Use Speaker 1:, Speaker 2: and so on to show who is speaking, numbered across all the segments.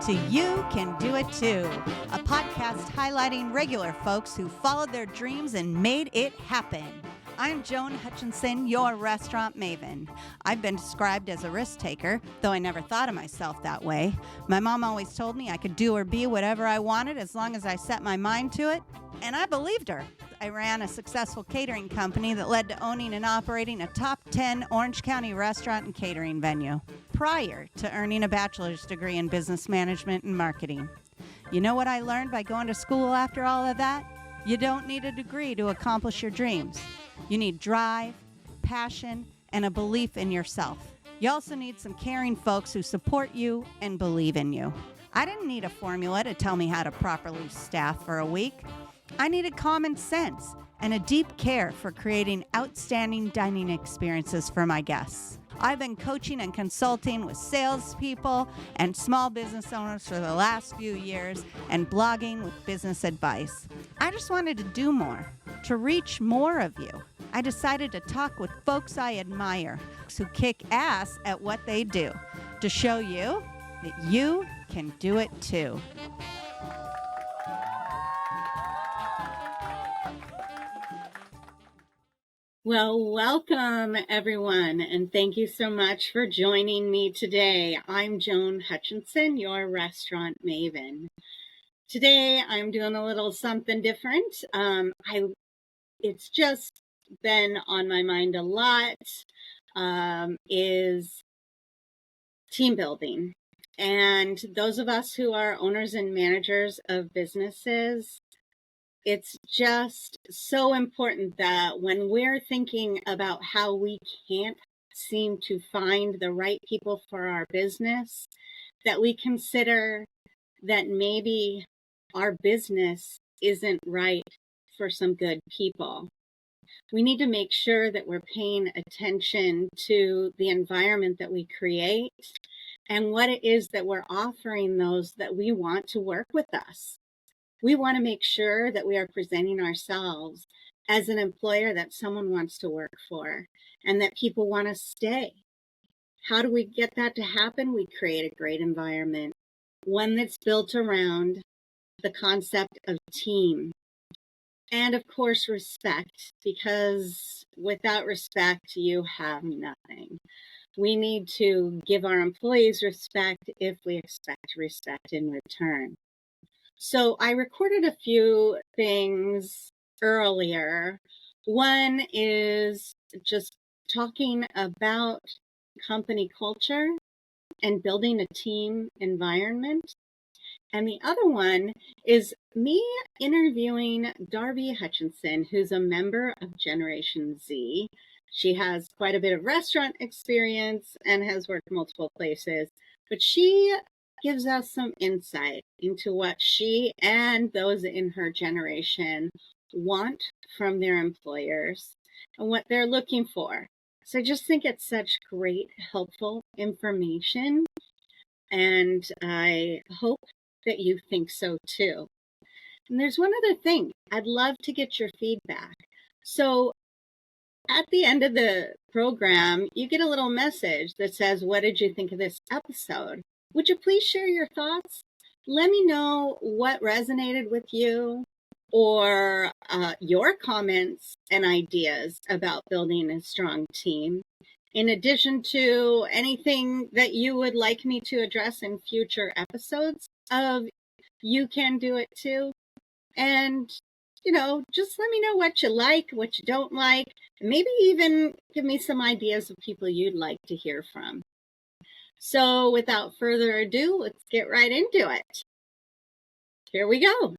Speaker 1: to You Can Do It Too, a podcast highlighting regular folks who followed their dreams and made it happen. I'm Joan Hutchinson, your restaurant maven. I've been described as a risk taker, though I never thought of myself that way. My mom always told me I could do or be whatever I wanted as long as I set my mind to it, and I believed her. I ran a successful catering company that led to owning and operating a top 10 Orange County restaurant and catering venue, prior to earning a bachelor's degree in business management and marketing. You know what I learned by going to school after all of that? You don't need a degree to accomplish your dreams. You need drive, passion, and a belief in yourself. You also need some caring folks who support you and believe in you. I didn't need a formula to tell me how to properly staff for a week. I needed common sense and a deep care for creating outstanding dining experiences for my guests. I've been coaching and consulting with salespeople and small business owners for the last few years and blogging with business advice. I just wanted to do more, to reach more of you. I decided to talk with folks I admire, who kick ass at what they do, to show you that you can do it too.
Speaker 2: Well, welcome everyone, and thank you so much for joining me today. I'm Joan Hutchinson, your restaurant maven. Today, I'm doing a little something different. It's just been on my mind a lot, is team building. And those of us who are owners and managers of businesses, it's just so important that when we're thinking about how we can't seem to find the right people for our business, that we consider that maybe our business isn't right for some good people. We need to make sure that we're paying attention to the environment that we create and what it is that we're offering those that we want to work with us. We want to make sure that we are presenting ourselves as an employer that someone wants to work for and that people want to stay. How do we get that to happen? We create a great environment, one that's built around the concept of team. And of course, respect, because without respect, you have nothing. We need to give our employees respect if we expect respect in return. So I recorded a few things earlier. One is just talking about company culture and building a team environment. And the other one is me interviewing Darby Hutchinson, who's a member of Generation Z. She has quite a bit of restaurant experience and has worked multiple places, but she gives us some insight into what she and those in her generation want from their employers and what they're looking for. So I just think it's such great, helpful information, and I hope that you think so too. And there's one other thing. I'd love to get your feedback. So at the end of the program, you get a little message that says, "What did you think of this episode?" Would you please share your thoughts? Let me know what resonated with you or your comments and ideas about building a strong team, in addition to anything that you would like me to address in future episodes of You Can Do It Too. And, just let me know what you like, what you don't like, and maybe even give me some ideas of people you'd like to hear from. So without further ado, let's get right into it. Here we go.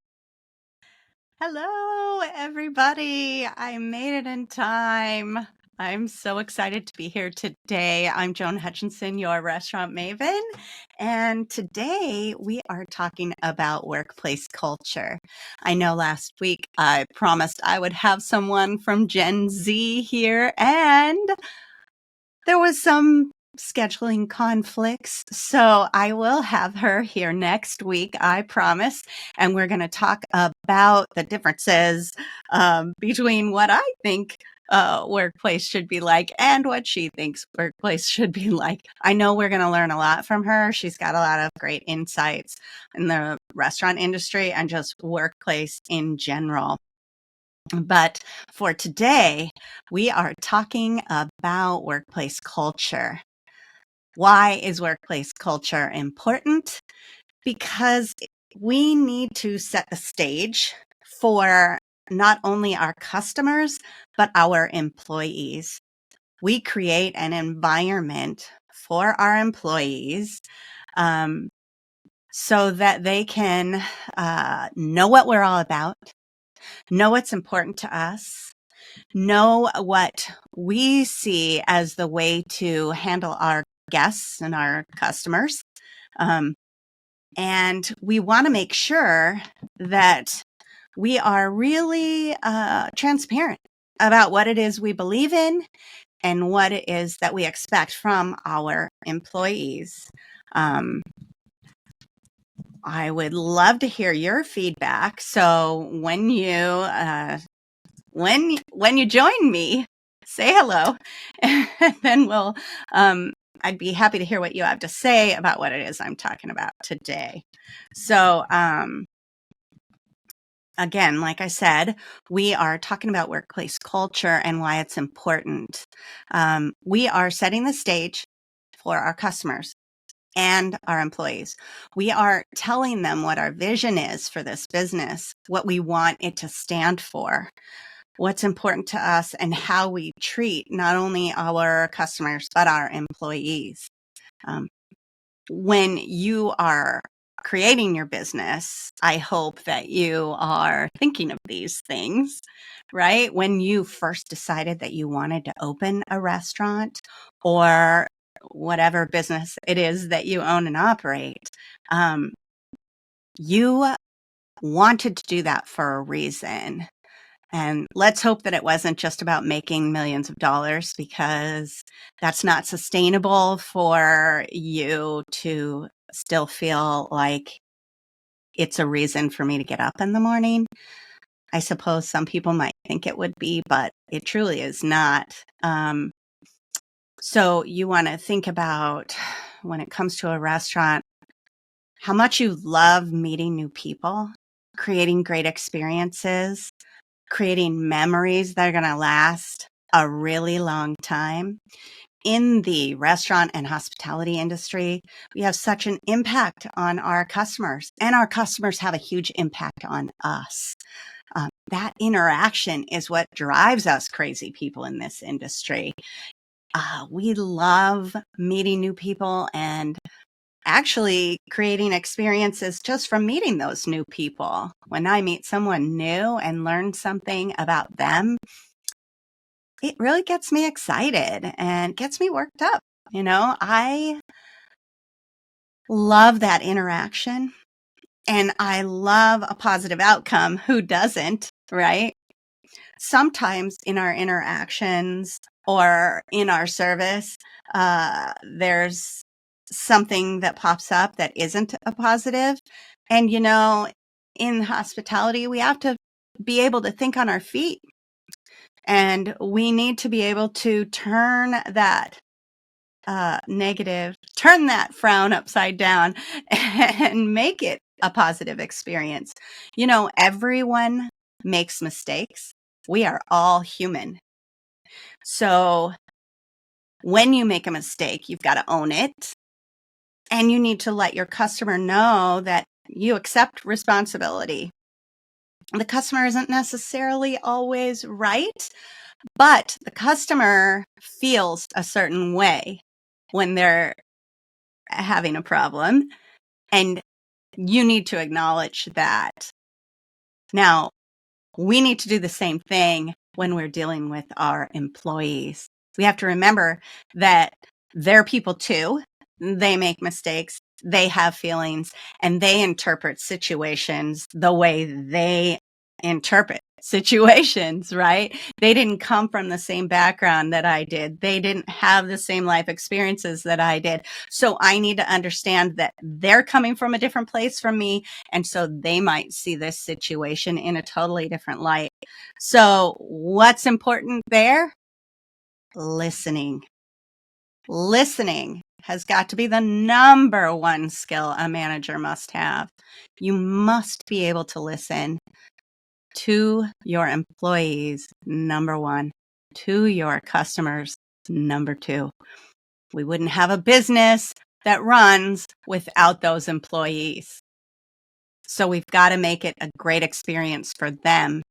Speaker 1: Hello, everybody. I made it in time. I'm so excited to be here today. I'm Joan Hutchinson, your restaurant maven, and today we are talking about workplace culture. I know last week I promised I would have someone from Gen Z here, and there was some scheduling conflicts, so I will have her here next week, I promise, and we're going to talk about the differences between what I think workplace should be like and what she thinks workplace should be like. I know we're going to learn a lot from her. She's got a lot of great insights in the restaurant industry and just workplace in general. But for today, we are talking about workplace culture. Why is workplace culture important? Because we need to set the stage for not only our customers, but our employees. We create an environment for our employees so that they can know what we're all about, know what's important to us, know what we see as the way to handle our guests and our customers. And we want to make sure that we are really transparent about what it is we believe in and what it is that we expect from our employees. I would love to hear your feedback. So when you join me, say hello, and then I'd be happy to hear what you have to say about what it is I'm talking about today. So, again, like I said, we are talking about workplace culture and why it's important. We are setting the stage for our customers and our employees. We are telling them what our vision is for this business, what we want it to stand for, what's important to us, and how we treat not only our customers, but our employees. When you are creating your business, I hope that you are thinking of these things, right? When you first decided that you wanted to open a restaurant or whatever business it is that you own and operate, you wanted to do that for a reason. And let's hope that it wasn't just about making millions of dollars, because that's not sustainable for you to still feel like it's a reason for me to get up in the morning. I suppose some people might think it would be, but it truly is not. So you want to think about, when it comes to a restaurant, how much you love meeting new people, creating great experiences, creating memories that are going to last a really long time. In the restaurant and hospitality industry, we have such an impact on our customers, and our customers have a huge impact on us. That interaction is what drives us crazy people in this industry. We love meeting new people and actually creating experiences just from meeting those new people. When I meet someone new and learn something about them, it really gets me excited and gets me worked up. I love that interaction, and I love a positive outcome. Who doesn't, right? Sometimes in our interactions or in our service, there's something that pops up that isn't a positive. And, in hospitality, we have to be able to think on our feet, and we need to be able to turn that turn that frown upside down and make it a positive experience. Everyone makes mistakes. We are all human. So when you make a mistake, you've got to own it. And you need to let your customer know that you accept responsibility. The customer isn't necessarily always right, but the customer feels a certain way when they're having a problem, and you need to acknowledge that. Now, we need to do the same thing when we're dealing with our employees. We have to remember that they're people too. They make mistakes, they have feelings, and they interpret situations the way they interpret situations, right? They didn't come from the same background that I did. They didn't have the same life experiences that I did. So I need to understand that they're coming from a different place from me. And so they might see this situation in a totally different light. So what's important there? Listening. Listening has got to be the number one skill a manager must have. You must be able to listen to your employees, number one, to your customers, number two. We wouldn't have a business that runs without those employees. So we've got to make it a great experience for them.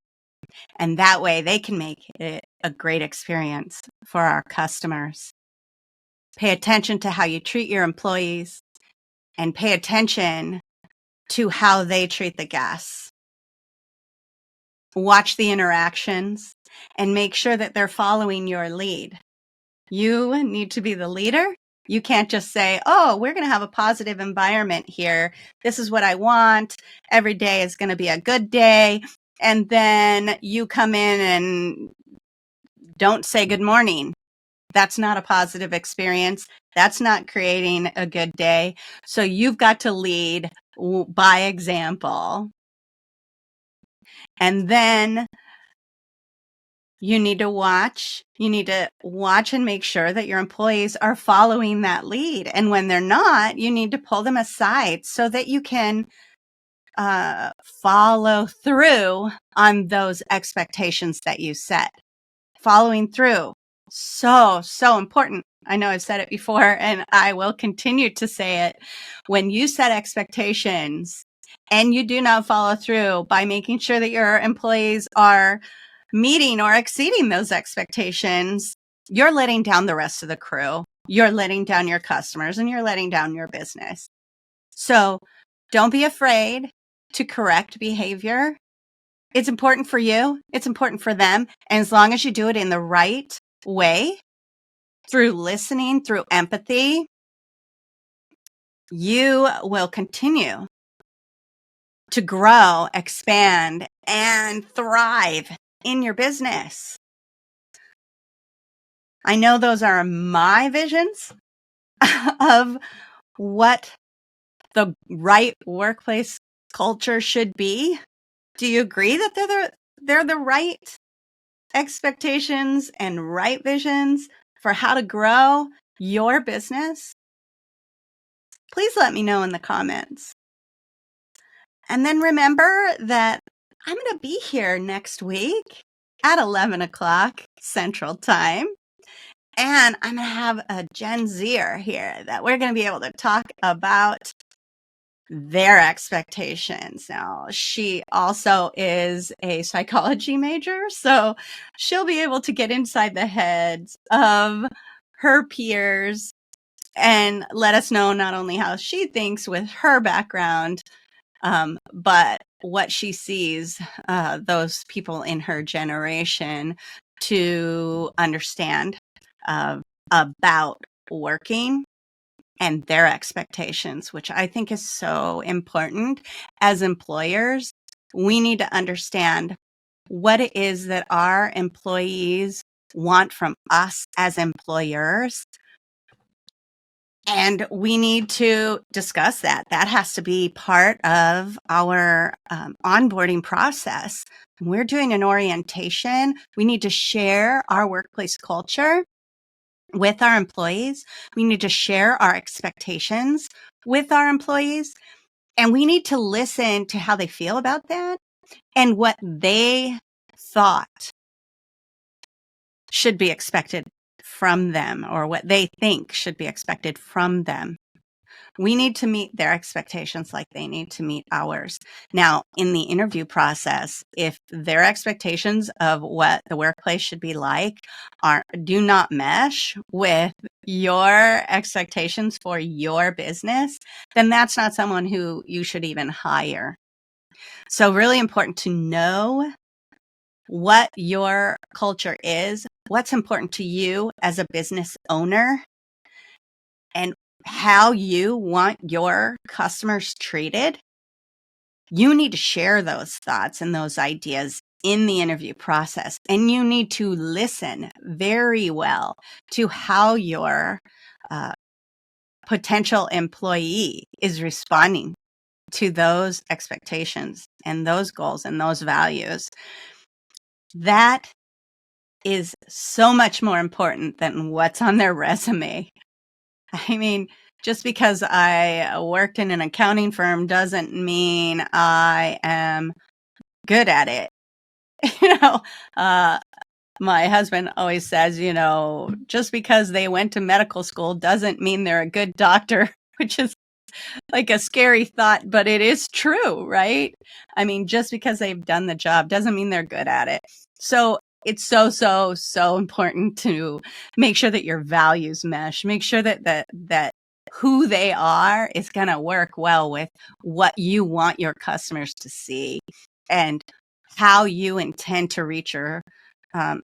Speaker 1: And that way they can make it a great experience for our customers. Pay attention to how you treat your employees and pay attention to how they treat the guests. Watch the interactions and make sure that they're following your lead. You need to be the leader. You can't just say, oh, we're going to have a positive environment here. This is what I want. Every day is going to be a good day. And then you come in and don't say good morning. That's not a positive experience. That's not creating a good day. So you've got to lead by example. And then you need to watch. You need to watch and make sure that your employees are following that lead. And when they're not, you need to pull them aside so that you can follow through on those expectations that you set. Following through. So important. I know I've said it before and I will continue to say it. When you set expectations and you do not follow through by making sure that your employees are meeting or exceeding those expectations, you're letting down the rest of the crew. You're letting down your customers and you're letting down your business. So don't be afraid to correct behavior. It's important for you. It's important for them. And as long as you do it in the right way, through listening, through empathy, you will continue to grow, expand, and thrive in your business. I know those are my visions of what the right workplace culture should be. Do you agree that they're the right expectations and right visions for how to grow your business? Please let me know in the comments. And then remember that I'm going to be here next week at 11 o'clock Central Time. And I'm going to have a Gen Zer here that we're going to be able to talk about their expectations. Now, she also is a psychology major, so she'll be able to get inside the heads of her peers and let us know not only how she thinks with her background, but what she sees those people in her generation to understand about working and their expectations, which I think is so important. As employers, we need to understand what it is that our employees want from us as employers. And we need to discuss that. That has to be part of our onboarding process. When we're doing an orientation, we need to share our workplace culture with our employees. We need to share our expectations with our employees. And we need to listen to how they feel about that and what they thought should be expected from them or what they think should be expected from them. We need to meet their expectations like they need to meet ours. Now, in the interview process, if their expectations of what the workplace should be like do not mesh with your expectations for your business, then that's not someone who you should even hire. So really important to know what your culture is, what's important to you as a business owner, and how you want your customers treated. You need to share those thoughts and those ideas in the interview process. And you need to listen very well to how your potential employee is responding to those expectations and those goals and those values. That is so much more important than what's on their resume. I mean, just because I worked in an accounting firm doesn't mean I am good at it. My husband always says, just because they went to medical school doesn't mean they're a good doctor, which is like a scary thought, but it is true, right? I mean, just because they've done the job doesn't mean they're good at it. So it's so important to make sure that your values mesh. Make sure that who they are is going to work well with what you want your customers to see and how you intend to reach your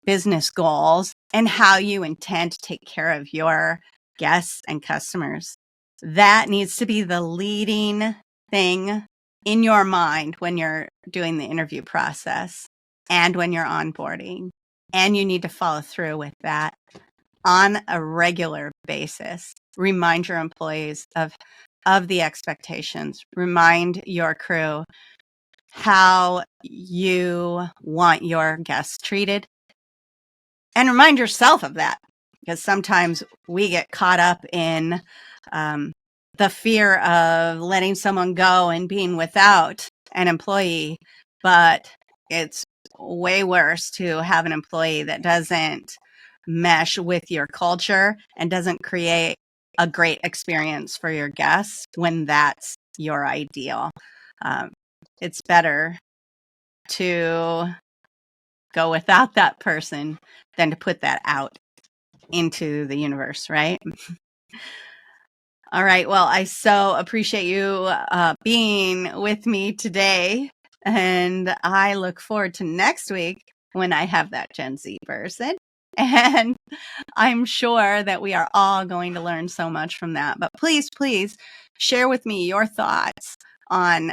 Speaker 1: business goals and how you intend to take care of your guests and customers. That needs to be the leading thing in your mind when you're doing the interview process and when you're onboarding. And you need to follow through with that on a regular basis. Remind your employees of the expectations. Remind your crew how you want your guests treated. And remind yourself of that, because sometimes we get caught up in the fear of letting someone go and being without an employee. But it's way worse to have an employee that doesn't mesh with your culture and doesn't create a great experience for your guests when that's your ideal. It's better to go without that person than to put that out into the universe, right? All right. Well, I so appreciate you being with me today. And I look forward to next week when I have that Gen Z person. And I'm sure that we are all going to learn so much from that. But please share with me your thoughts on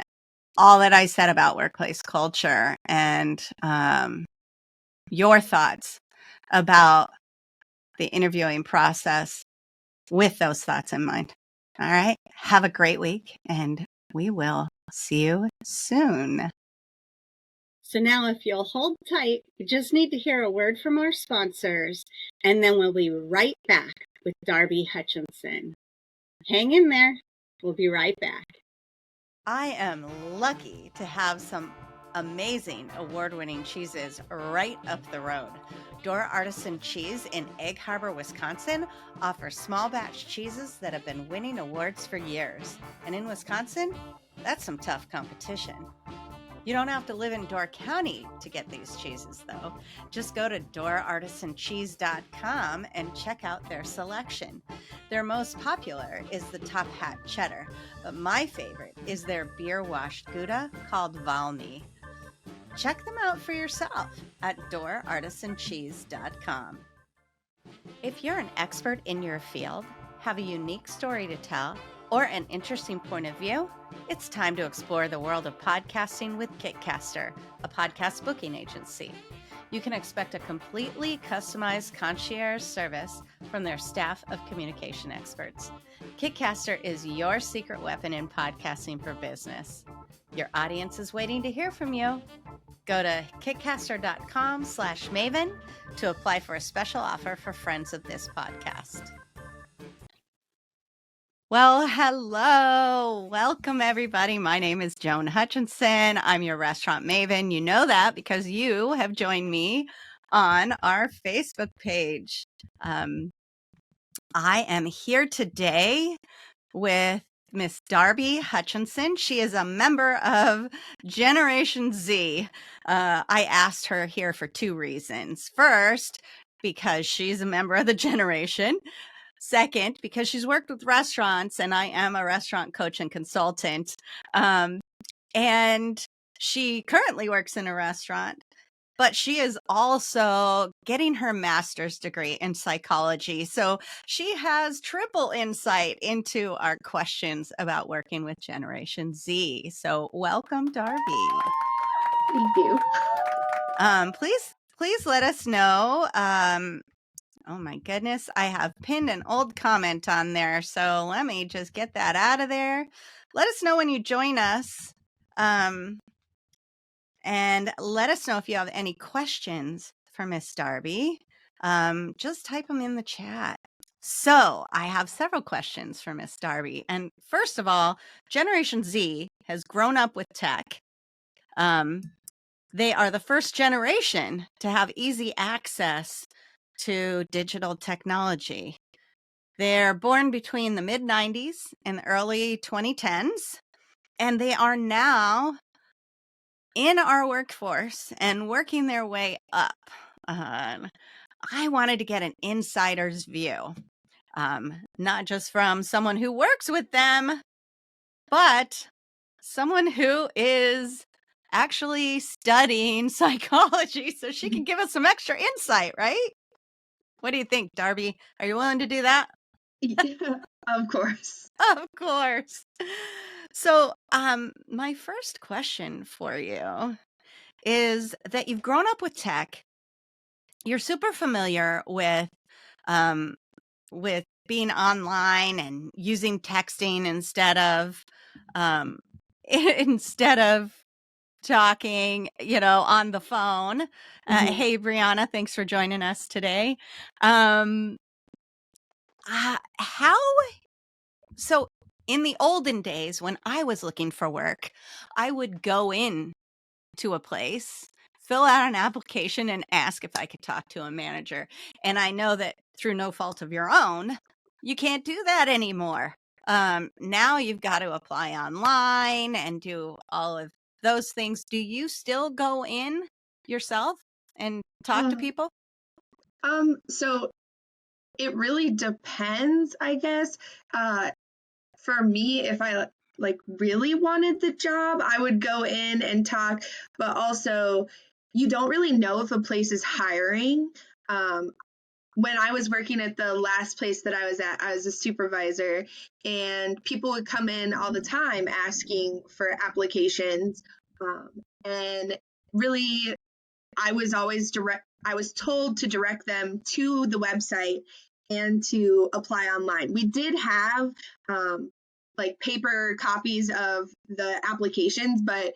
Speaker 1: all that I said about workplace culture and your thoughts about the interviewing process with those thoughts in mind. All right. Have a great week, and we will see you soon.
Speaker 2: So now if you'll hold tight, we just need to hear a word from our sponsors, and then we'll be right back with Darby Hutchinson. Hang in there. We'll be right back.
Speaker 1: I am lucky to have some amazing award-winning cheeses right up the road. Door Artisan Cheese in Egg Harbor, Wisconsin offers small batch cheeses that have been winning awards for years. And in Wisconsin, that's some tough competition. You don't have to live in Door County to get these cheeses, though. Just go to doorartisancheese.com and check out their selection. Their most popular is the Top Hat Cheddar, but my favorite is their beer-washed Gouda called Valmy. Check them out for yourself at doorartisancheese.com. If you're an expert in your field, have a unique story to tell, or an interesting point of view, it's time to explore the world of podcasting with Kitcaster, a podcast booking agency. You can expect a completely customized concierge service from their staff of communication experts. Kitcaster is your secret weapon in podcasting for business. Your audience is waiting to hear from you. Go to kitcaster.com/maven to apply for a special offer for friends of this podcast. Well, hello. Welcome, everybody. My name is Joan Hutchinson. I'm your restaurant maven. You know that because you have joined me on our Facebook page. I am here today with Miss Darby Hutchinson. She is a member of Generation Z. I asked her here for two reasons. First, because she's a member of the generation. Second, because she's worked with restaurants and I am a restaurant coach and consultant. And she currently works in a restaurant, but she is also getting her master's degree in psychology. So she has triple insight into our questions about working with Generation Z. So welcome, Darby.
Speaker 3: Thank you.
Speaker 1: Please let us know. Oh my goodness, I have pinned an old comment on there, so let me just get that out of there. Let us know when you join us, and let us know if you have any questions for Miss Darby. Just type them in the chat. So I have several questions for Miss Darby. And first of all, Generation Z has grown up with tech. They are the first generation to have easy access to digital technology. They're born between the mid 90s and the early 2010s, and they are now in our workforce and working their way up. I wanted to get an insider's view, not just from someone who works with them, but someone who is actually studying psychology so she can give us some extra insight, right? What do you think, Darby? Are you willing to do that?
Speaker 3: Yeah, of course.
Speaker 1: Of course. So, my first question for you is that you've grown up with tech. You're super familiar with being online and using texting instead of talking, on the phone. Hey, Brianna, thanks for joining us today. How so in the olden days when I was looking for work, I would go in to a place, fill out an application, and ask if I could talk to a manager. And I know that through no fault of your own, you can't do that anymore. Now you've got to apply online and do all of those things. Do you still go in yourself and talk to people?
Speaker 3: So it really depends, I guess. For me, if I really wanted the job, I would go in and talk, but also you don't really know if a place is hiring. When I was working at the last place that I was at, I was a supervisor, and people would come in all the time asking for applications. And really, I was told to direct them to the website and to apply online. We did have paper copies of the applications, but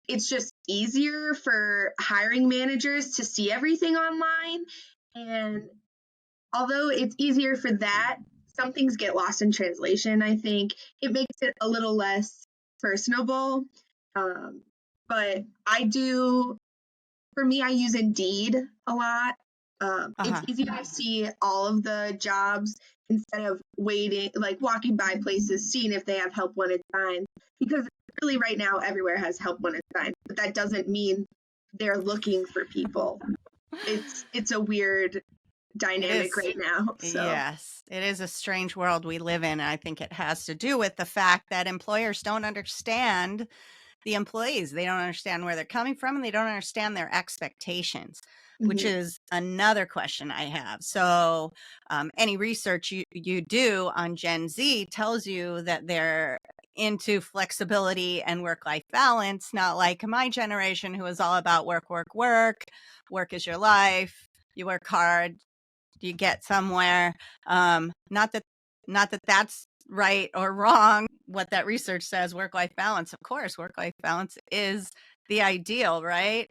Speaker 3: it's just easier for hiring managers to see everything online. And although it's easier for that, some things get lost in translation, I think. It makes it a little less personable. But for me, I use Indeed a lot. It's easy to see all of the jobs instead of walking by places, seeing if they have help wanted signs. Because really right now, everywhere has help wanted signs, but that doesn't mean they're looking for people. It's a weird dynamic right now. So.
Speaker 1: Yes, it is a strange world we live in. I think it has to do with the fact that employers don't understand the employees. They don't understand where they're coming from, and they don't understand their expectations, which is another question I have. So any research you do on Gen Z tells you that they're into flexibility and work-life balance, not like my generation who is all about work, work, work. Work is your life. You work hard, you get somewhere. Not that that's right or wrong. What that research says, work-life balance. Of course, work-life balance is the ideal, right?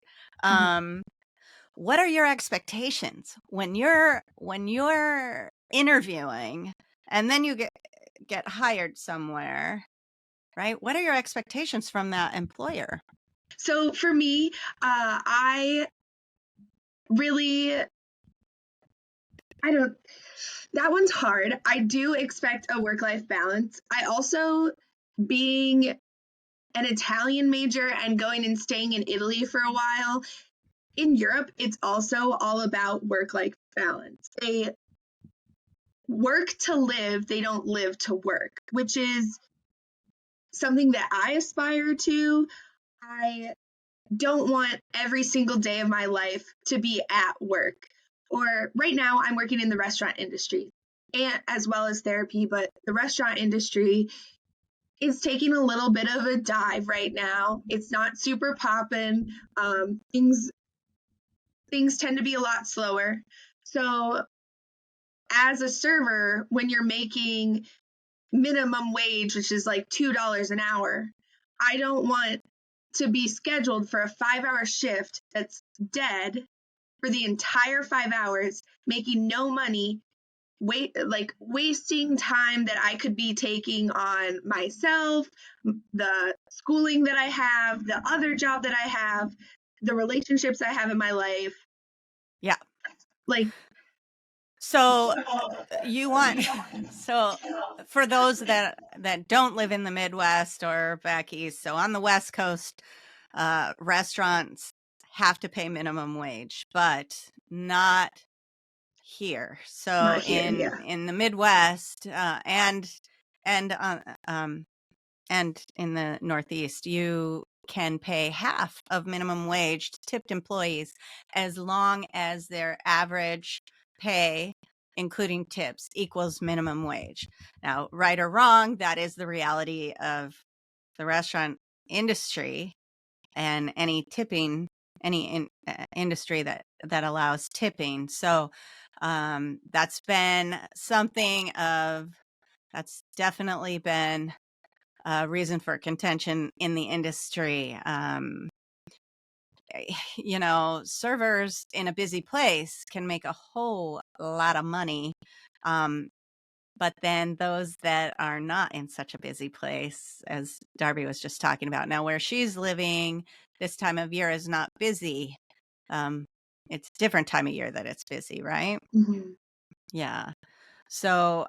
Speaker 1: What are your expectations when you're interviewing and then you get hired somewhere, right? What are your expectations from that employer?
Speaker 3: So for me, that one's hard. I do expect a work-life balance. I also, being an Italian major and going and staying in Italy for a while, in Europe, it's also all about work-life balance. They work to live, they don't live to work, which is something that I aspire to. I don't want every single day of my life to be at work. Or right now, I'm working in the restaurant industry, and as well as therapy, but the restaurant industry, is taking a little bit of a dive right now. It's not super popping. Things tend to be a lot slower. So as a server, when you're making minimum wage, which is like $2 an hour, I don't want to be scheduled for a 5-hour shift that's dead for the entire 5 hours, making no money, wasting time that I could be taking on myself, the schooling that I have, the other job that I have, the relationships I have in my life.
Speaker 1: Yeah.
Speaker 3: Like,
Speaker 1: So you want so for those that don't live in the Midwest or back east, so on the West Coast, restaurants have to pay minimum wage, but not here. So
Speaker 3: not here, yeah.
Speaker 1: in the Midwest, and in the Northeast, you can pay half of minimum wage to tipped employees as long as their average pay, including tips, equals minimum wage. Now, right or wrong, that is the reality of the restaurant industry, and any tipping, any industry that allows tipping. So that's been something of that's definitely been a reason for contention in the industry. Servers in a busy place can make a whole lot of money. But then those that are not in such a busy place, as Darby was just talking about, now where she's living this time of year is not busy. It's a different time of year that it's busy, right?
Speaker 3: Mm-hmm.
Speaker 1: Yeah. So,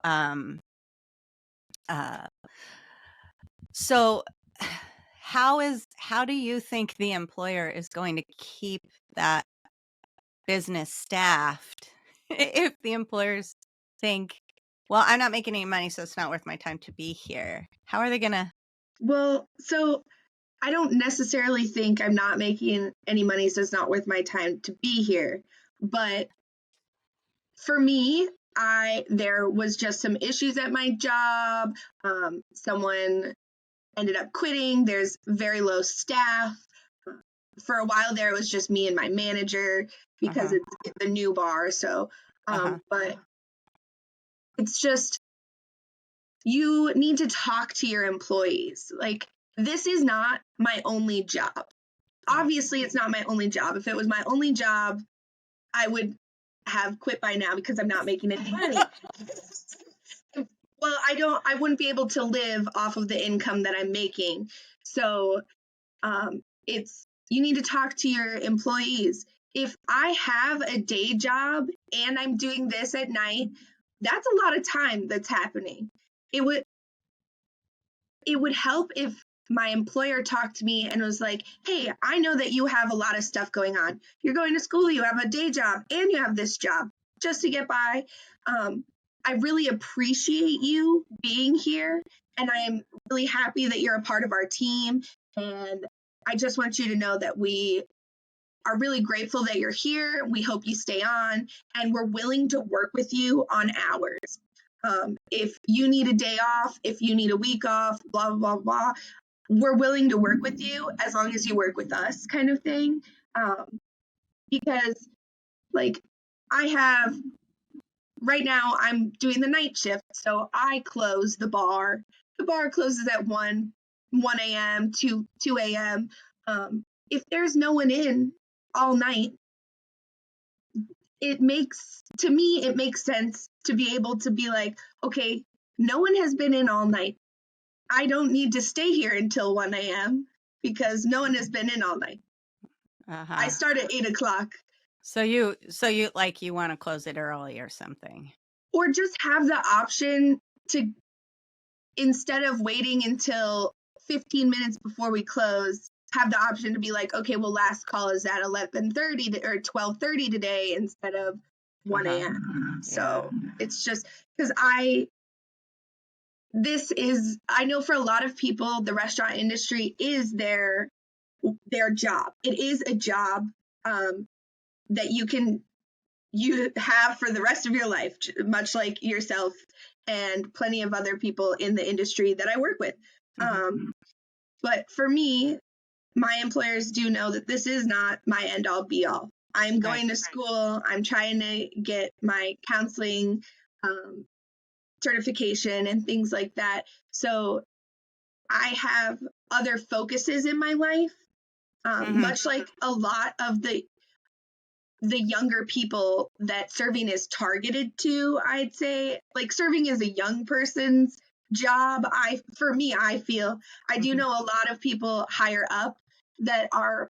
Speaker 1: so how do you think the employer is going to keep that business staffed if the employers think, well, I'm not making any money, so it's not worth my time to be here? How are they going to?
Speaker 3: Well, so I don't necessarily think I'm not making any money, so it's not worth my time to be here. But for me, there was just some issues at my job. Someone ended up quitting. There's very low staff. For a while there, it was just me and my manager because it's a new bar. So, but it's just, you need to talk to your employees. Like, this is not my only job. Obviously, it's not my only job. If it was my only job, I would have quit by now because I'm not making any money. Well, I wouldn't be able to live off of the income that I'm making. So you need to talk to your employees. If I have a day job and I'm doing this at night, that's a lot of time that's happening. It would help if my employer talked to me and was like, hey, I know that you have a lot of stuff going on. You're going to school, you have a day job, and you have this job just to get by. I really appreciate you being here, and I am really happy that you're a part of our team. And I just want you to know that we are really grateful that you're here. We hope you stay on, and we're willing to work with you on hours. If you need a day off, if you need a week off, blah, blah, blah, blah, we're willing to work with you as long as you work with us, kind of thing. Because, like, right now I'm doing the night shift, so I close the bar. The bar closes at 1 a.m., 2 a.m. If there's no one in all night, it makes sense to be able to be like, okay, no one has been in all night. I don't need to stay here until 1 a.m. because no one has been in all night. I start at 8 o'clock.
Speaker 1: So you want to close it early or something.
Speaker 3: Or just have the option to, instead of waiting until 15 minutes before we close, have the option to be like, okay, well, last call is at 11:30 or 12:30 today instead of 1 a.m. So it's just because I know for a lot of people, the restaurant industry is their job. It is a job that you have for the rest of your life, much like yourself and plenty of other people in the industry that I work with. But for me, my employers do know that this is not my end all be all. I'm going to school. I'm trying to get my counseling certification and things like that. So I have other focuses in my life, much like a lot of the younger people that serving is targeted to. I'd say, like, serving is a young person's job. For me, I feel I do know a lot of people higher up that are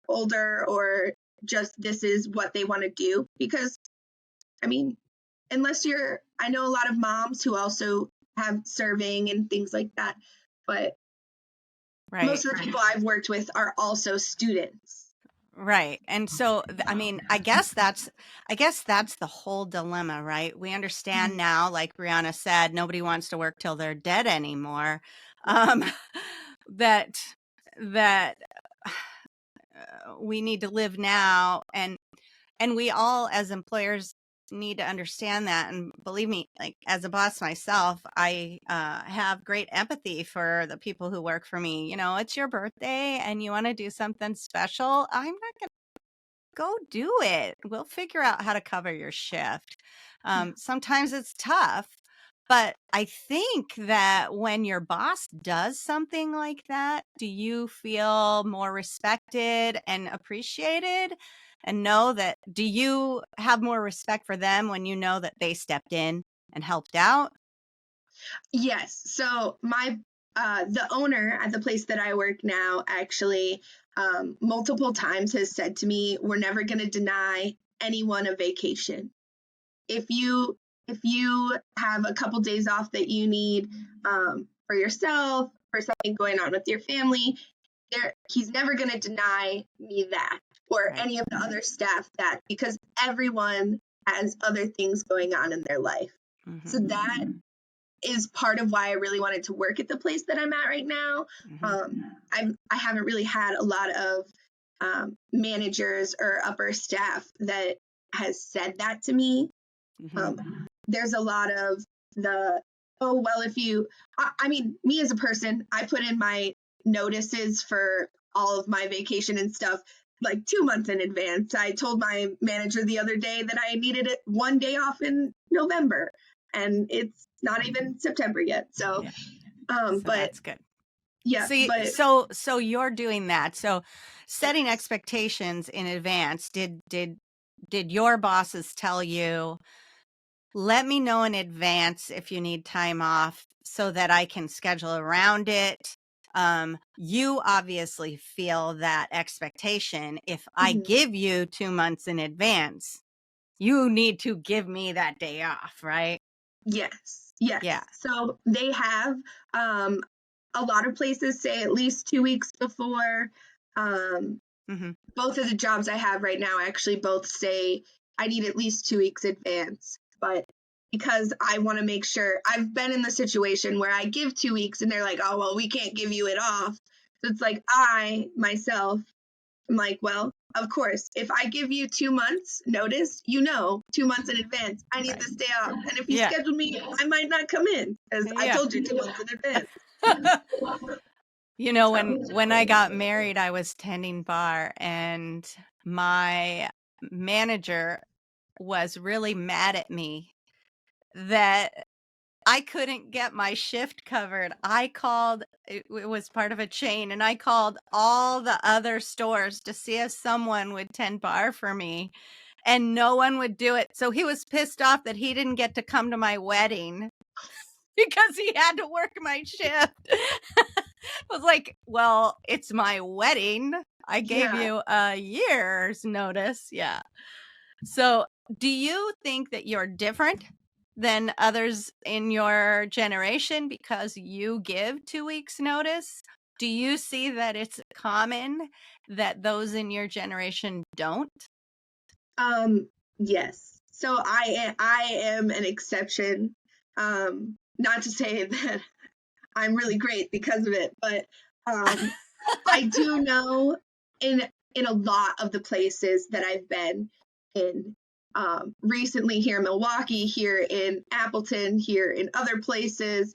Speaker 3: older, or just this is what they want to do. Because I mean, I know a lot of moms who also have serving and things like that, but most of the people I've worked with are also students.
Speaker 1: Right. And so, I mean, I guess that's the whole dilemma, right? We understand now, like Brianna said, nobody wants to work till they're dead anymore. That we need to live now, and we all as employers need to understand that. And believe me, like, as a boss myself, I have great empathy for the people who work for me. You know, it's your birthday and you want to do something special. I'm not going to go do it. We'll figure out how to cover your shift. Sometimes it's tough, but I think that when your boss does something like that, do you feel more respected and appreciated? And do you have more respect for them when you know that they stepped in and helped out?
Speaker 3: Yes. So the owner at the place that I work now actually multiple times has said to me, "We're never going to deny anyone a vacation. If you have a couple days off that you need for yourself, for something going on with your family, he's never going to deny me that, or any of the other staff that, because everyone has other things going on in their life." So that is part of why I really wanted to work at the place that I'm at right now. I haven't really had a lot of managers or upper staff that has said that to me. There's a lot of I mean, me as a person, I put in my notices for all of my vacation and stuff like 2 months in advance. I told my manager the other day that I needed it 1 day off in November, and it's not even September yet. So,
Speaker 1: So
Speaker 3: but
Speaker 1: that's good.
Speaker 3: yeah,
Speaker 1: So you're doing that. So setting expectations in advance. Did your bosses tell you, let me know in advance if you need time off so that I can schedule around it? You obviously feel that expectation. If I give you 2 months in advance, you need to give me that day off, right?
Speaker 3: Yes.
Speaker 1: Yeah.
Speaker 3: So they have a lot of places say at least 2 weeks before. Both of the jobs I have right now actually both say I need at least 2 weeks advance. But because I want to make sure, I've been in the situation where I give 2 weeks and they're like, "Oh, well, we can't give you it off." So it's like I myself am like, well, of course, if I give you 2 months notice, 2 months in advance, I need this day off. And if you schedule me, I might not come in because I told you 2 months in advance.
Speaker 1: You know, when I got married, I was tending bar, and my manager was really mad at me that I couldn't get my shift covered. It was part of a chain, and I called all the other stores to see if someone would tend bar for me, and no one would do it. So he was pissed off that he didn't get to come to my wedding because he had to work my shift. I was like, well, it's my wedding. I gave you a year's notice. Yeah. So do you think that you're different than others in your generation because you give 2 weeks notice? Do you see that it's common that those in your generation don't?
Speaker 3: Yes. So I am an exception. Not to say that I'm really great because of it, but I do know in a lot of the places that I've been in, recently here in Milwaukee, here in Appleton, here in other places,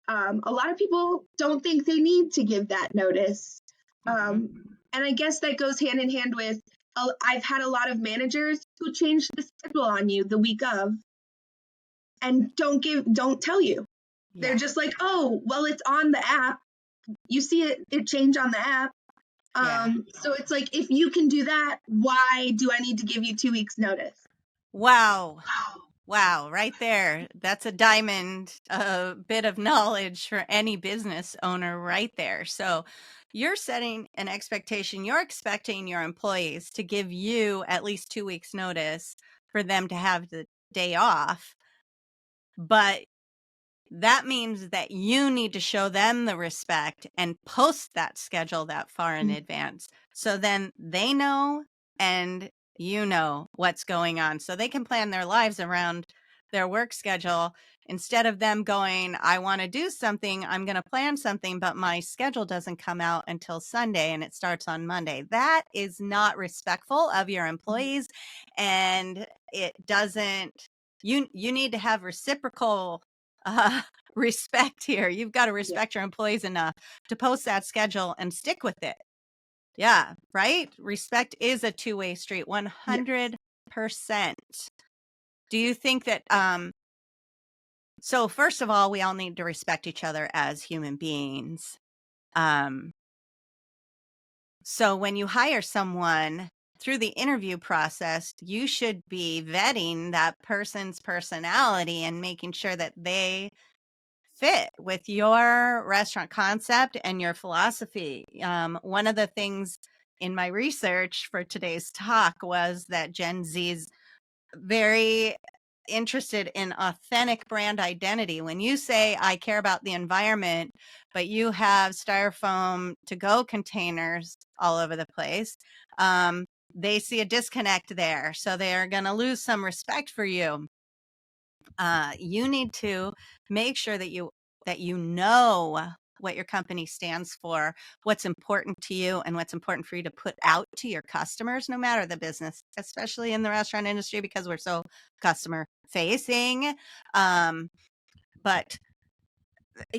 Speaker 3: A lot of people don't think they need to give that notice. And I guess that goes hand in hand with, I've had a lot of managers who change the schedule on you the week of and don't tell you.
Speaker 1: Yeah.
Speaker 3: They're just like, oh, well, it's on the app. You see it change on the app. So it's like, if you can do that, why do I need to give you 2 weeks notice?
Speaker 1: Wow. Wow, right there. That's a diamond, a bit of knowledge for any business owner right there. So you're setting an expectation. You're expecting your employees to give you at least 2 weeks notice for them to have the day off. But that means that you need to show them the respect and post that schedule that far in advance. So then they know and you know what's going on. So they can plan their lives around their work schedule instead of them going, I want to do something, I'm going to plan something, but my schedule doesn't come out until Sunday and it starts on Monday. That is not respectful of your employees, and it doesn't, you need to have reciprocal respect here. You've got to respect your employees enough to post that schedule and stick with it. Yeah, right? Respect is a two-way street, 100%. Do you think that, so first of all, we all need to respect each other as human beings. So when you hire someone through the interview process, you should be vetting that person's personality and making sure that they fit with your restaurant concept and your philosophy. One of the things in my research for today's talk was that Gen Z's very interested in authentic brand identity. When you say, I care about the environment, but you have styrofoam to-go containers all over the place, they see a disconnect there. So they're going to lose some respect for you. You need to make sure that you know what your company stands for, what's important to you, and what's important for you to put out to your customers, no matter the business, especially in the restaurant industry, because we're so customer facing. But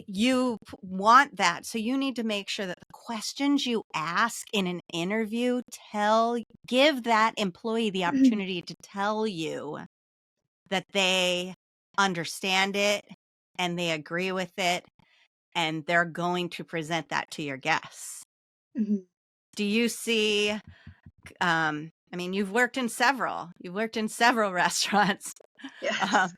Speaker 1: you want that. So you need to make sure that the questions you ask in an interview give that employee the opportunity to tell you that they understand it and they agree with it, and they're going to present that to your guests. Do you see, I mean, you've worked in several restaurants.
Speaker 3: Yes.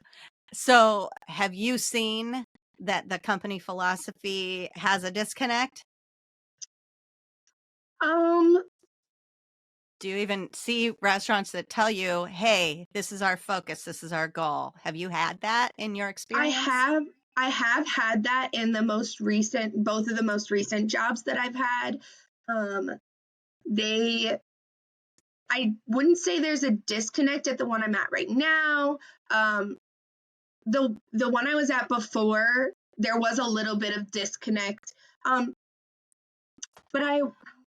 Speaker 1: So have you seen that the company philosophy has a disconnect? Do you even see restaurants that tell you, hey, this is our focus, this is our goal? Have you had that in your experience?
Speaker 3: I have had that in both of the most recent jobs that I've had. I wouldn't say there's a disconnect at the one I'm at right now. The one I was at before, there was a little bit of disconnect. But I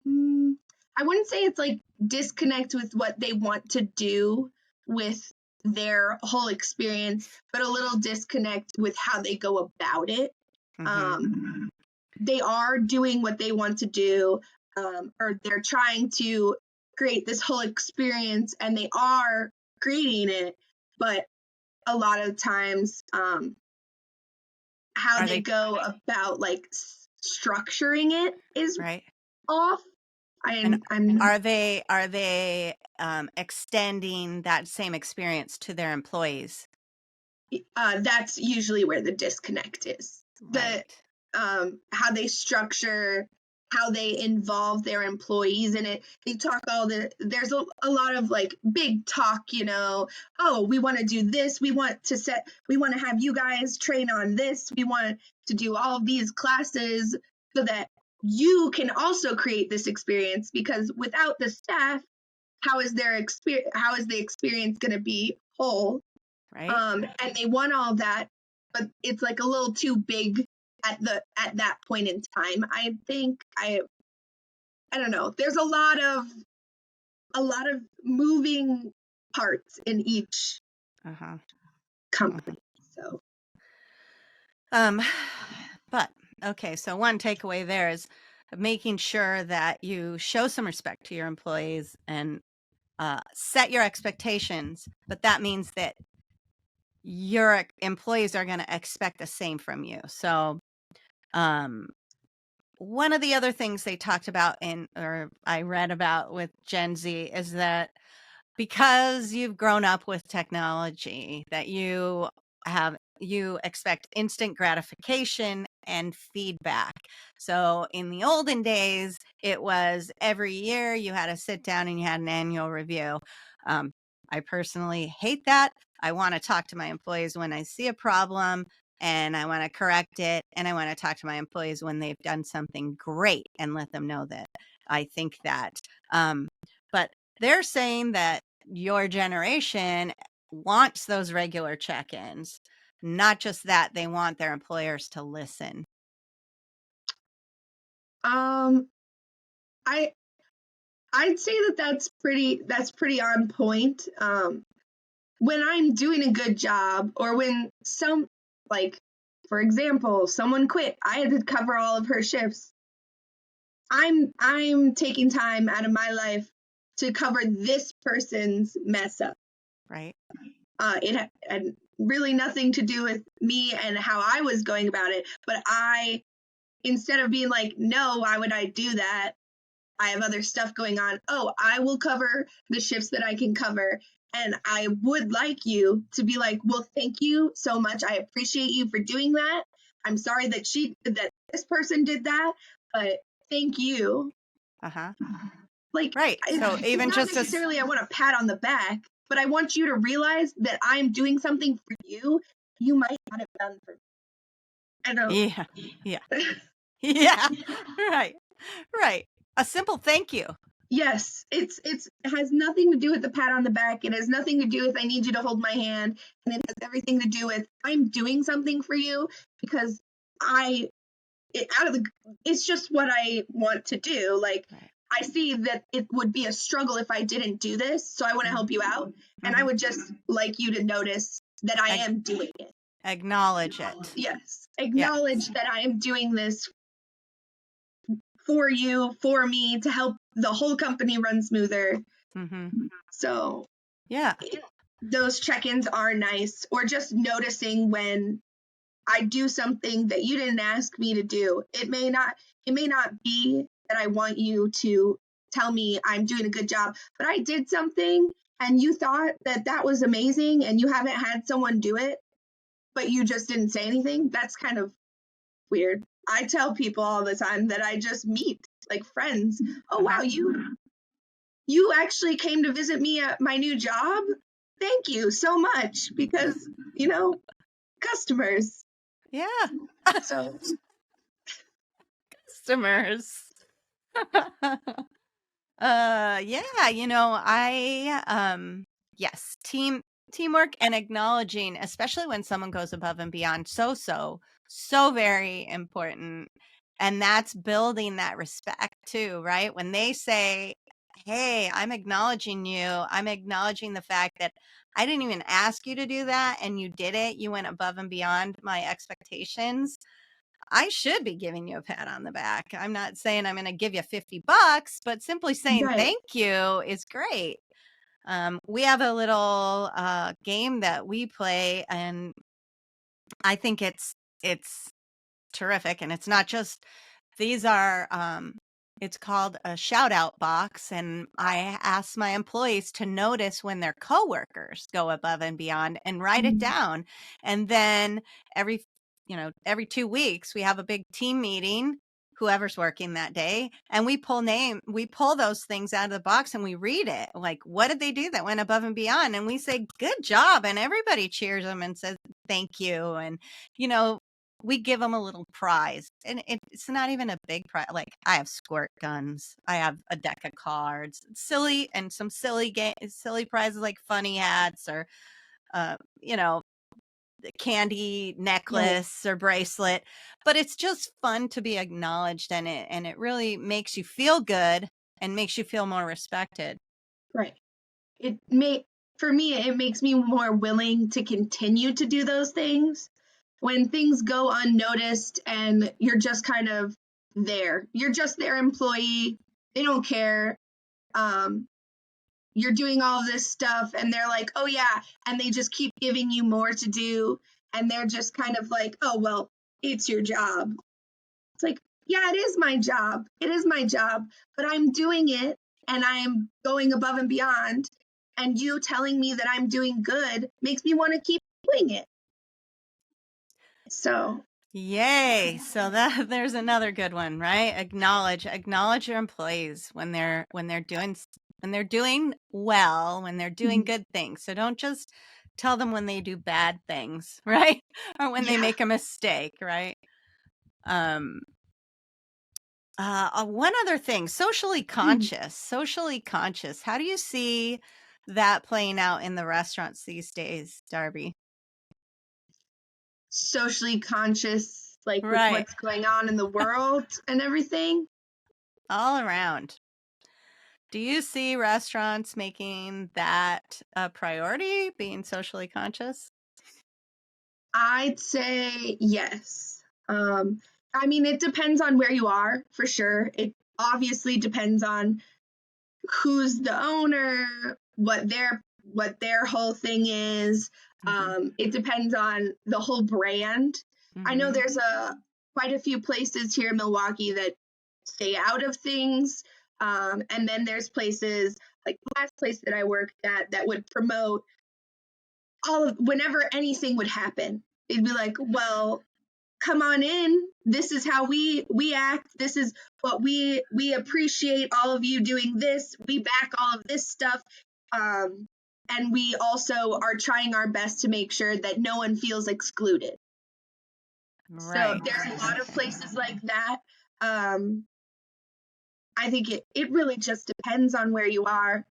Speaker 3: wouldn't say it's like disconnect with what they want to do with their whole experience, but a little disconnect with how they go about it. They are doing what they want to do, or they're trying to create this whole experience, and they are creating it, but a lot of times how they go about like structuring it is
Speaker 1: right
Speaker 3: off.
Speaker 1: Are they extending that same experience to their employees?
Speaker 3: That's usually where the disconnect is.
Speaker 1: Right.
Speaker 3: How they structure, how they involve their employees in it. They talk there's a lot of like big talk, oh, we want to do this. We want to have you guys train on this. We want to do all of these classes so that you can also create this experience, because without the staff, how is the experience going to be whole?
Speaker 1: Right.
Speaker 3: And they want all that, but it's like a little too big at that point in time. I think I don't know. There's a lot of moving parts in each company. So,
Speaker 1: Okay, so one takeaway there is making sure that you show some respect to your employees and set your expectations, but that means that your employees are going to expect the same from you. So, one of the other things they talked about or I read about with Gen Z is that because you've grown up with technology, that you expect instant gratification and feedback. So in the olden days, it was every year you had to sit down and you had an annual review. I personally hate that. I want to talk to my employees when I see a problem and I want to correct it. And I want to talk to my employees when they've done something great and let them know that I think that. But they're saying that your generation wants those regular check-ins, not just that they want their employers to listen.
Speaker 3: I I'd say that's pretty on point. When I'm doing a good job, or when for example, someone quit, I had to cover all of her shifts. I'm taking time out of my life to cover this person's mess up.
Speaker 1: Right.
Speaker 3: It had really nothing to do with me and how I was going about it, but instead of being like, no, why would I do that? I have other stuff going on. Oh, I will cover the shifts that I can cover. And I would like you to be like, well, thank you so much. I appreciate you for doing that. I'm sorry that this person did that, but thank you.
Speaker 1: Uh-huh.
Speaker 3: Like,
Speaker 1: right. So
Speaker 3: it's
Speaker 1: even
Speaker 3: not
Speaker 1: just
Speaker 3: necessarily I want a pat on the back, but I want you to realize that I'm doing something for you might not have done for me. I know.
Speaker 1: Yeah. Yeah. Yeah. Right. Right. A simple thank you.
Speaker 3: Yes, it has nothing to do with the pat on the back. It has nothing to do with I need you to hold my hand, and it has everything to do with I'm doing something for you because it's just what I want to do. Like,
Speaker 1: right.
Speaker 3: I see that it would be a struggle if I didn't do this, so I want to help you out, and I would just like you to notice that I am doing it.
Speaker 1: Acknowledge it.
Speaker 3: Yes, acknowledge that I am doing this for you, for me, to help the whole company run smoother. So
Speaker 1: yeah,
Speaker 3: those check-ins are nice, or just noticing when I do something that you didn't ask me to do. It may not be that I want you to tell me I'm doing a good job, but I did something and you thought that was amazing and you haven't had someone do it, but you just didn't say anything. That's kind of weird. I tell people all the time that I just meet like friends. Oh, wow, you actually came to visit me at my new job. Thank you so much, because customers.
Speaker 1: Yeah.
Speaker 3: So
Speaker 1: Customers. Yeah, yes, teamwork and acknowledging, especially when someone goes above and beyond, so very important. And that's building that respect too, right? When they say, hey, I'm acknowledging you, I'm acknowledging the fact that I didn't even ask you to do that and you did it, you went above and beyond my expectations. I should be giving you a pat on the back. I'm not saying I'm going to give you $50, but simply saying thank you is great. We have a little game that we play, and I think it's terrific. And it's not just these are. It's called a shout out box, and I ask my employees to notice when their coworkers go above and beyond and write it down. And then every 2 weeks we have a big team meeting, whoever's working that day, and we pull those things out of the box and we read it. Like, what did they do that went above and beyond? And we say, good job. And everybody cheers them and says, thank you. And, we give them a little prize, and it's not even a big prize. Like, I have squirt guns, I have a deck of cards, some silly prizes like funny hats or, candy necklace or bracelet. But it's just fun to be acknowledged, and it really makes you feel good and makes you feel more respected.
Speaker 3: Right. For me, it makes me more willing to continue to do those things, when things go unnoticed and you're just kind of there. You're just their employee. They don't care. Um, you're doing all of this stuff and they're like, oh yeah, and they just keep giving you more to do, and they're just kind of like, oh well, it's your job. It's like, yeah, it is my job. It is my job, but I'm doing it and I'm going above and beyond. And you telling me that I'm doing good makes me want to keep doing it. So,
Speaker 1: Yay. So that there's another good one, right? Acknowledge your employees when they're doing well, when they're doing good things. So don't just tell them when they do bad things, right? Or when they
Speaker 3: yeah.
Speaker 1: make a mistake, right? One other thing, socially conscious. How do you see that playing out in the restaurants these days, Darby?
Speaker 3: Socially conscious, like with
Speaker 1: Right.
Speaker 3: what's going on in the world and everything.
Speaker 1: All around. Do you see restaurants making that a priority, being socially conscious?
Speaker 3: I'd say yes. I mean, it depends on where you are, for sure. It obviously depends on who's the owner, what their whole thing is. It depends on the whole brand. I know there's quite a few places here in Milwaukee that stay out of things. And then there's places like the last place that I worked at that would promote whenever anything would happen. It'd be like, well, come on in. This is how we act. This is what we appreciate all of you doing this. We back all of this stuff. And we also are trying our best to make sure that no one feels excluded.
Speaker 1: Right.
Speaker 3: So there's a lot of places like that. I think it really just depends on where you are.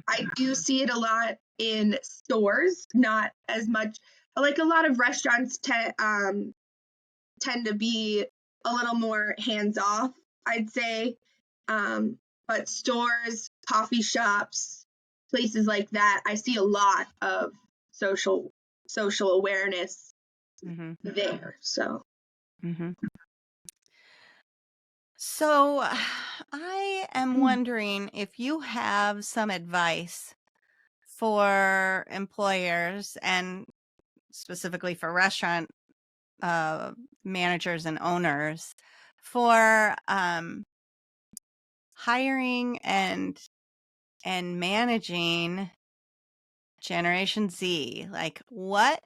Speaker 3: I do see it a lot in stores, not as much. Like a lot of restaurants tend to be a little more hands off, I'd say. But stores, coffee shops, places like that, I see a lot of social awareness there. So.
Speaker 1: So I am wondering if you have some advice for employers and specifically for restaurant managers and owners for hiring and managing Generation Z. Like, what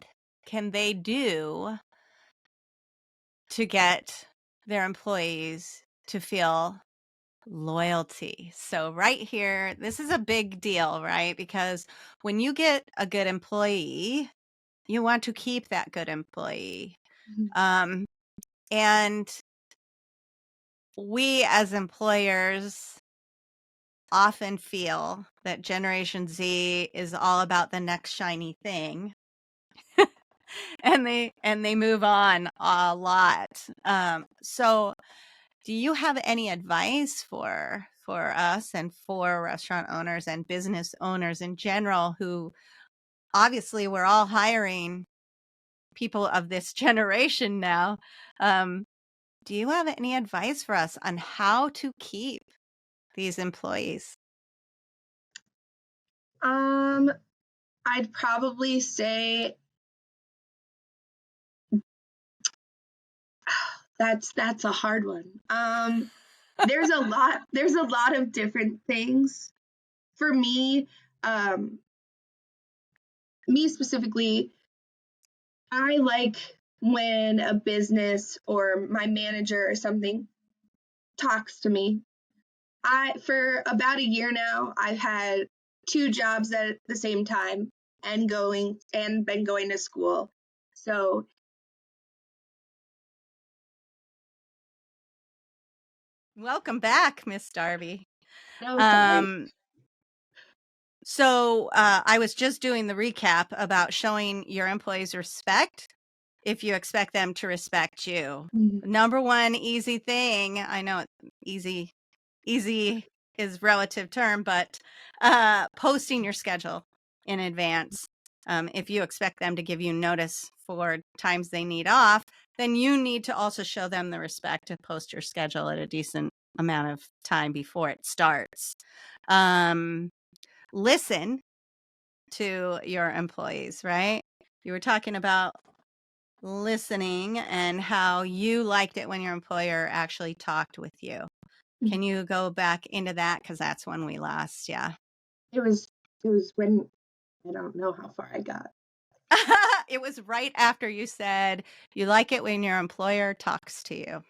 Speaker 1: can they do to get their employees to feel loyalty? So right here, this is a big deal, right? Because when you get a good employee, you want to keep that good employee. And we as employers often feel that Generation Z is all about the next shiny thing. and they move on a lot. So do you have any advice for us and for restaurant owners and business owners in general, who obviously we're all hiring people of this generation now? Do you have any advice for us on how to keep these employees?
Speaker 3: I'd probably say that's a hard one. There's a lot of different things. For me, me specifically, I like when a business or my manager or something talks to me. For about a year now, I've had 2 jobs at the same time and been going to school. So
Speaker 1: Welcome back, Miss Darby.
Speaker 3: no, sorry.
Speaker 1: So I was just doing the recap about showing your employees respect if you expect them to respect you. Number one easy thing, I know easy is relative term, but posting your schedule in advance. If you expect them to give you notice for times they need off, then you need to also show them the respect to post your schedule at a decent amount of time before it starts. Listen to your employees, right? You were talking about listening and how you liked it when your employer actually talked with you. Can you go back into that? Because that's when we lost, yeah.
Speaker 3: It was when, I don't know how far I got.
Speaker 1: It was right after you said you like it when your employer talks to you.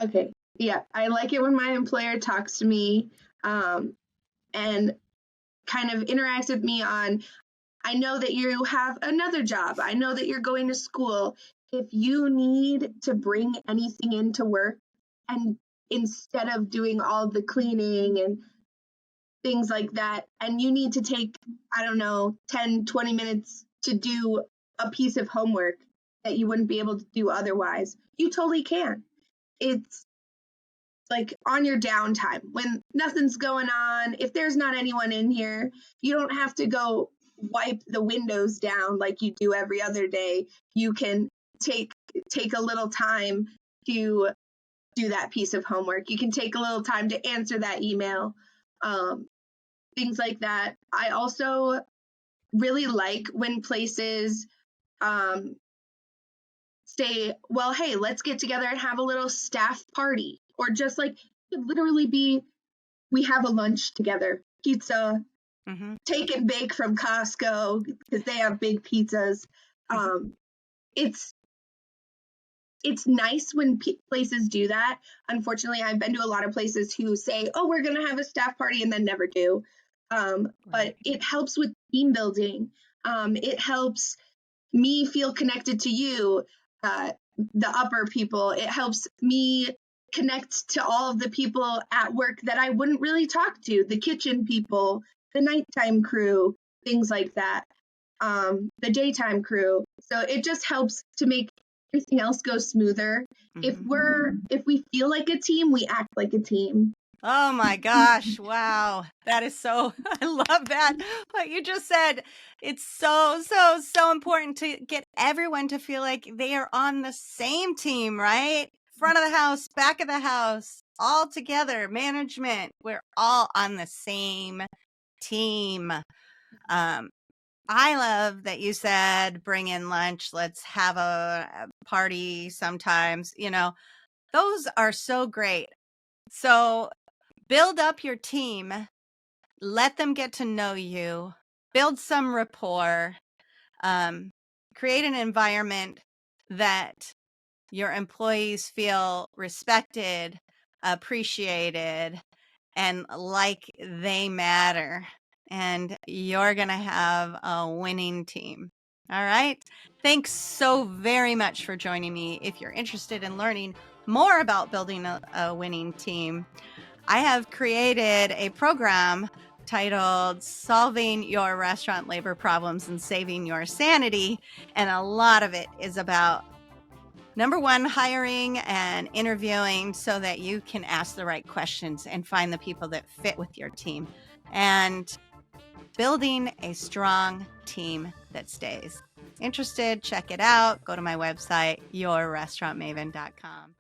Speaker 3: Okay. Yeah, I like it when my employer talks to me and kind of interacts with me on, I know that you have another job. I know that you're going to school. If you need to bring anything into work, and instead of doing all the cleaning and things like that, and you need to take, I don't know, 10, 20 minutes to do a piece of homework that you wouldn't be able to do otherwise, you totally can. It's like on your downtime when nothing's going on. If there's not anyone in here, you don't have to go wipe the windows down like you do every other day. You can take a little time to do that piece of homework. You can take a little time to answer that email, things like that. I also really like when places say, well, hey, let's get together and have a little staff party, or just like, it could literally be, we have a lunch together, pizza, take and bake from Costco because they have big pizzas. It's nice when places do that. Unfortunately, I've been to a lot of places who say, oh, we're going to have a staff party, and then never do. But it helps with team building. It helps me feel connected to you, the upper people. It helps me connect to all of the people at work that I wouldn't really talk to, the kitchen people, the nighttime crew, things like that, the daytime crew. So it just helps to make everything else go smoother. If we feel like a team, we act like a team.
Speaker 1: Oh my gosh. Wow. That is so, I love that. What you just said. It's so, so, so important to get everyone to feel like they are on the same team, right? Front of the house, back of the house, all together, management. We're all on the same team. I love that you said bring in lunch. Let's have a party sometimes. Those are so great. So build up your team, let them get to know you, build some rapport, create an environment that your employees feel respected, appreciated, and like they matter. And you're going to have a winning team. All right. Thanks so very much for joining me. If you're interested in learning more about building a winning team, I have created a program titled Solving Your Restaurant Labor Problems and Saving Your Sanity. And a lot of it is about, number one, hiring and interviewing so that you can ask the right questions and find the people that fit with your team, and building a strong team that stays. Interested? Check it out. Go to my website, yourrestaurantmaven.com.